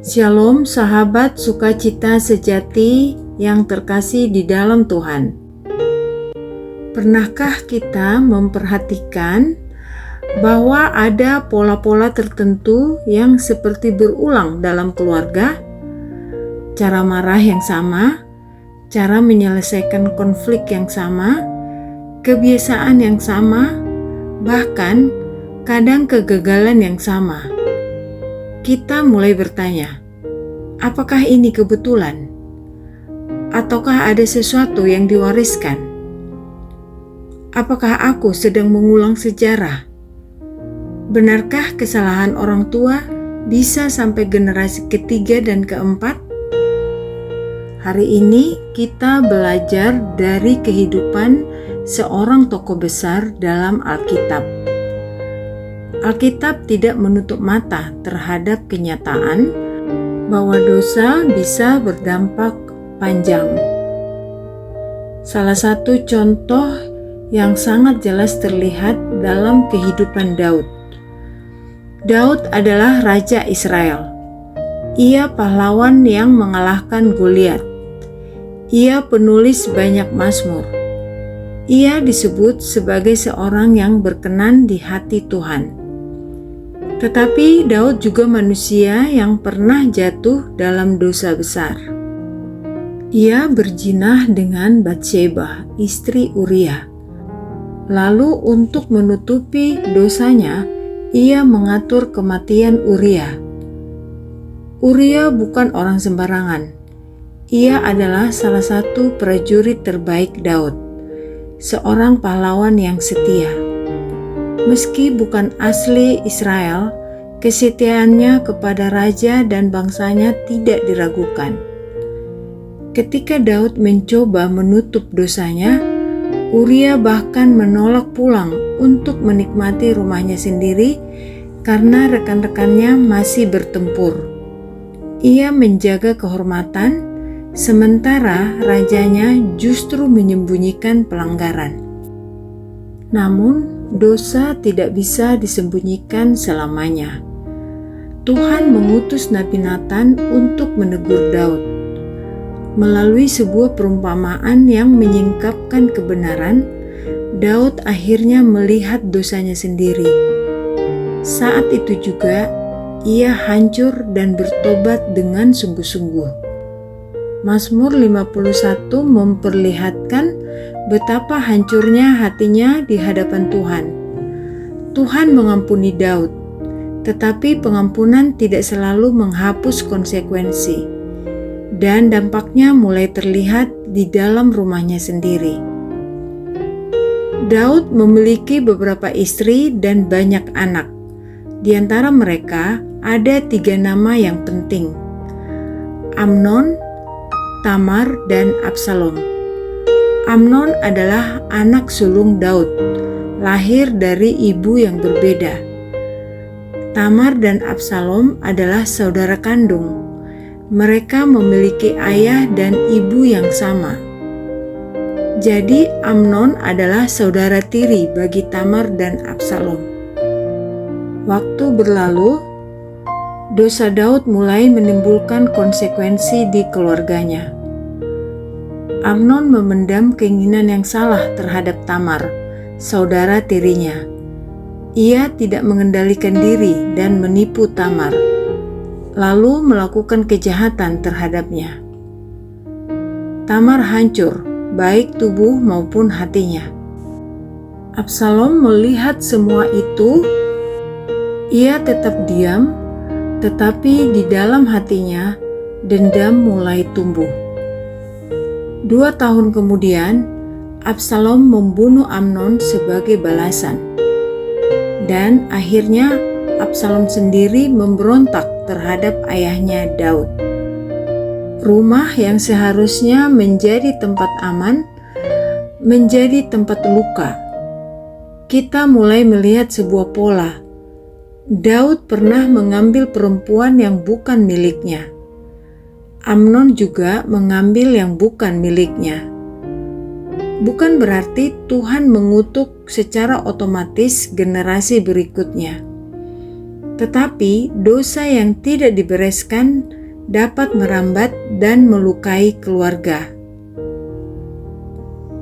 Shalom sahabat sukacita sejati yang terkasih di dalam Tuhan. Pernahkah kita memperhatikan bahwa ada pola-pola tertentu yang seperti berulang dalam keluarga? Cara marah yang sama, cara menyelesaikan konflik yang sama, kebiasaan yang sama, bahkan kadang kegagalan yang sama. Kita mulai bertanya, apakah ini kebetulan? Ataukah ada sesuatu yang diwariskan? Apakah aku sedang mengulang sejarah? Benarkah kesalahan orang tua bisa sampai generasi ketiga dan keempat? Hari ini kita belajar dari kehidupan seorang tokoh besar dalam Alkitab. Alkitab tidak menutup mata terhadap kenyataan bahwa dosa bisa berdampak panjang. Salah satu contoh yang sangat jelas terlihat dalam kehidupan Daud. Daud adalah raja Israel. Ia pahlawan yang mengalahkan Goliat. Ia penulis banyak mazmur. Ia disebut sebagai seorang yang berkenan di hati Tuhan. Tetapi Daud juga manusia yang pernah jatuh dalam dosa besar. Ia berzinah dengan Batsheba, istri Uria. Lalu untuk menutupi dosanya, ia mengatur kematian Uria. Uria bukan orang sembarangan. Ia adalah salah satu prajurit terbaik Daud, seorang pahlawan yang setia. Meski bukan asli Israel, kesetiaannya kepada raja dan bangsanya tidak diragukan. Ketika Daud mencoba menutup dosanya, Uria bahkan menolak pulang untuk menikmati rumahnya sendiri karena rekan-rekannya masih bertempur. Ia menjaga kehormatan, sementara rajanya justru menyembunyikan pelanggaran. Namun, dosa tidak bisa disembunyikan selamanya. Tuhan mengutus Nabi Nathan untuk menegur Daud. Melalui sebuah perumpamaan yang menyingkapkan kebenaran, Daud akhirnya melihat dosanya sendiri. Saat itu juga, ia hancur dan bertobat dengan sungguh-sungguh. Mazmur 51 memperlihatkan betapa hancurnya hatinya di hadapan Tuhan. Tuhan mengampuni Daud, tetapi pengampunan tidak selalu menghapus konsekuensi, dan dampaknya mulai terlihat di dalam rumahnya sendiri. Daud memiliki beberapa istri dan banyak anak. Di antara mereka ada 3 nama yang penting: Amnon, Tamar, dan Absalom. Amnon adalah anak sulung Daud, lahir dari ibu yang berbeda. Tamar dan Absalom adalah saudara kandung. Mereka memiliki ayah dan ibu yang sama. Jadi Amnon adalah saudara tiri bagi Tamar dan Absalom. Waktu berlalu, dosa Daud mulai menimbulkan konsekuensi di keluarganya. Amnon memendam keinginan yang salah terhadap Tamar, saudara tirinya. Ia tidak mengendalikan diri dan menipu Tamar, lalu melakukan kejahatan terhadapnya. Tamar hancur, baik tubuh maupun hatinya. Absalom melihat semua itu. Ia tetap diam, tetapi di dalam hatinya dendam mulai tumbuh. 2 tahun kemudian, Absalom membunuh Amnon sebagai balasan. Dan akhirnya Absalom sendiri memberontak terhadap ayahnya Daud. Rumah yang seharusnya menjadi tempat aman, menjadi tempat luka. Kita mulai melihat sebuah pola. Daud pernah mengambil perempuan yang bukan miliknya. Amnon juga mengambil yang bukan miliknya. Bukan berarti Tuhan mengutuk secara otomatis generasi berikutnya. Tetapi dosa yang tidak dibereskan dapat merambat dan melukai keluarga.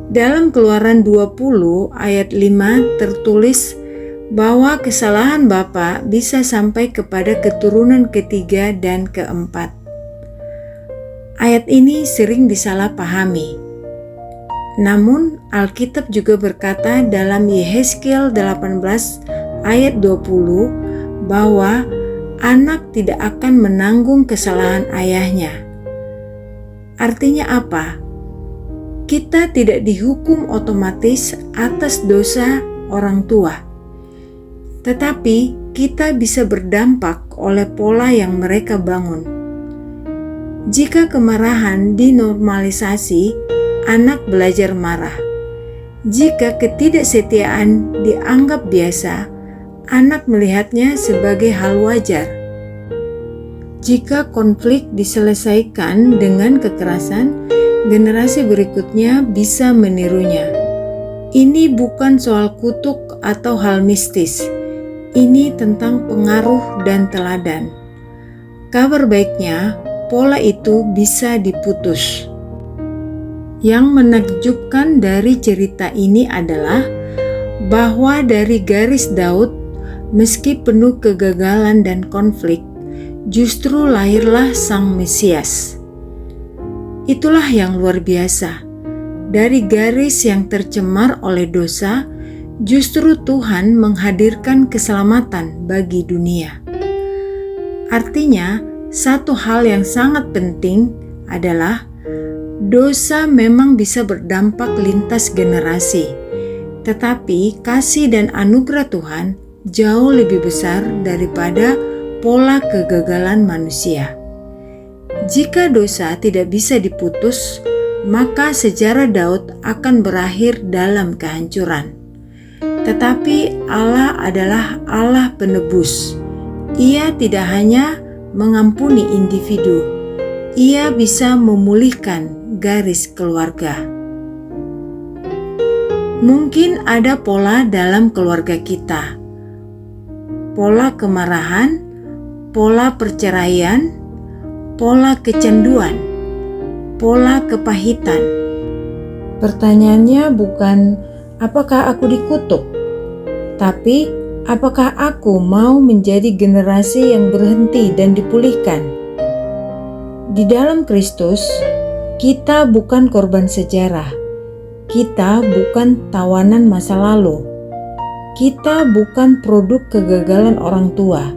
Dalam Keluaran 20 ayat 5 tertulis bahwa kesalahan bapa bisa sampai kepada keturunan ketiga dan keempat. Ayat ini sering disalahpahami. Namun Alkitab juga berkata dalam Yehezkiel 18 ayat 20 bahwa anak tidak akan menanggung kesalahan ayahnya. Artinya apa? Kita tidak dihukum otomatis atas dosa orang tua. Tetapi kita bisa berdampak oleh pola yang mereka bangun. Jika kemarahan dinormalisasi, anak belajar marah. Jika ketidaksetiaan dianggap biasa, anak melihatnya sebagai hal wajar. Jika konflik diselesaikan dengan kekerasan, generasi berikutnya bisa menirunya. Ini bukan soal kutuk atau hal mistis. Ini tentang pengaruh dan teladan. Kabar baiknya, pola itu bisa diputus. Yang menakjubkan dari cerita ini adalah bahwa dari garis Daud, meski penuh kegagalan dan konflik, justru lahirlah Sang Mesias. Itulah yang luar biasa. Dari garis yang tercemar oleh dosa, justru Tuhan menghadirkan keselamatan bagi dunia. Artinya, satu hal yang sangat penting adalah dosa memang bisa berdampak lintas generasi, tetapi kasih dan anugerah Tuhan jauh lebih besar daripada pola kegagalan manusia. Jika dosa tidak bisa diputus, maka sejarah Daud akan berakhir dalam kehancuran. Tetapi Allah adalah Allah penebus. Ia tidak hanya mengampuni individu, Ia bisa memulihkan garis keluarga. Mungkin ada pola dalam keluarga kita, pola kemarahan, pola perceraian, pola kecanduan, pola kepahitan. Pertanyaannya bukan apakah aku dikutuk, tapi apakah aku mau menjadi generasi yang berhenti dan dipulihkan? Di dalam Kristus, kita bukan korban sejarah. Kita bukan tawanan masa lalu. Kita bukan produk kegagalan orang tua.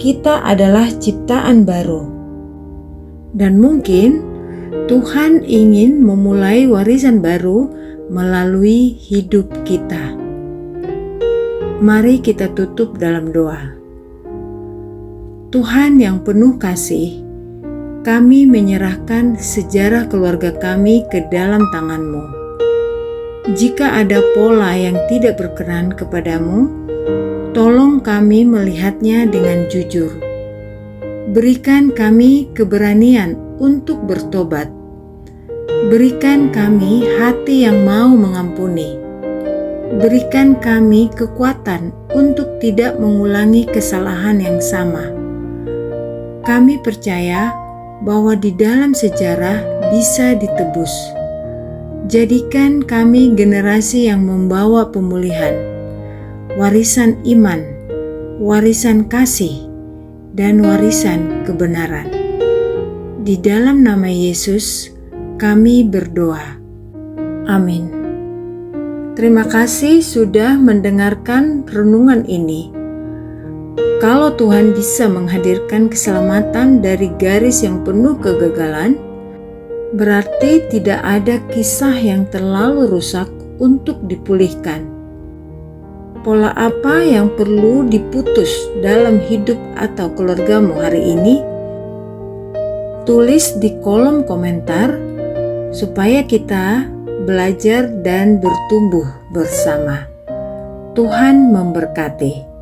Kita adalah ciptaan baru. Dan mungkin Tuhan ingin memulai warisan baru melalui hidup kita. Mari kita tutup dalam doa. Tuhan yang penuh kasih, kami menyerahkan sejarah keluarga kami ke dalam tangan-Mu. Jika ada pola yang tidak berkenan kepadamu, tolong kami melihatnya dengan jujur. Berikan kami keberanian untuk bertobat. Berikan kami hati yang mau mengampuni. Berikan kami kekuatan untuk tidak mengulangi kesalahan yang sama. Kami percaya bahwa di dalam sejarah bisa ditebus. Jadikan kami generasi yang membawa pemulihan, warisan iman, warisan kasih, dan warisan kebenaran. Di dalam nama Yesus, kami berdoa. Amin. Terima kasih sudah mendengarkan renungan ini. Kalau Tuhan bisa menghadirkan keselamatan dari garis yang penuh kegagalan, berarti tidak ada kisah yang terlalu rusak untuk dipulihkan. Pola apa yang perlu diputus dalam hidup atau keluargamu hari ini? Tulis di kolom komentar supaya kita belajar dan bertumbuh bersama. Tuhan memberkati.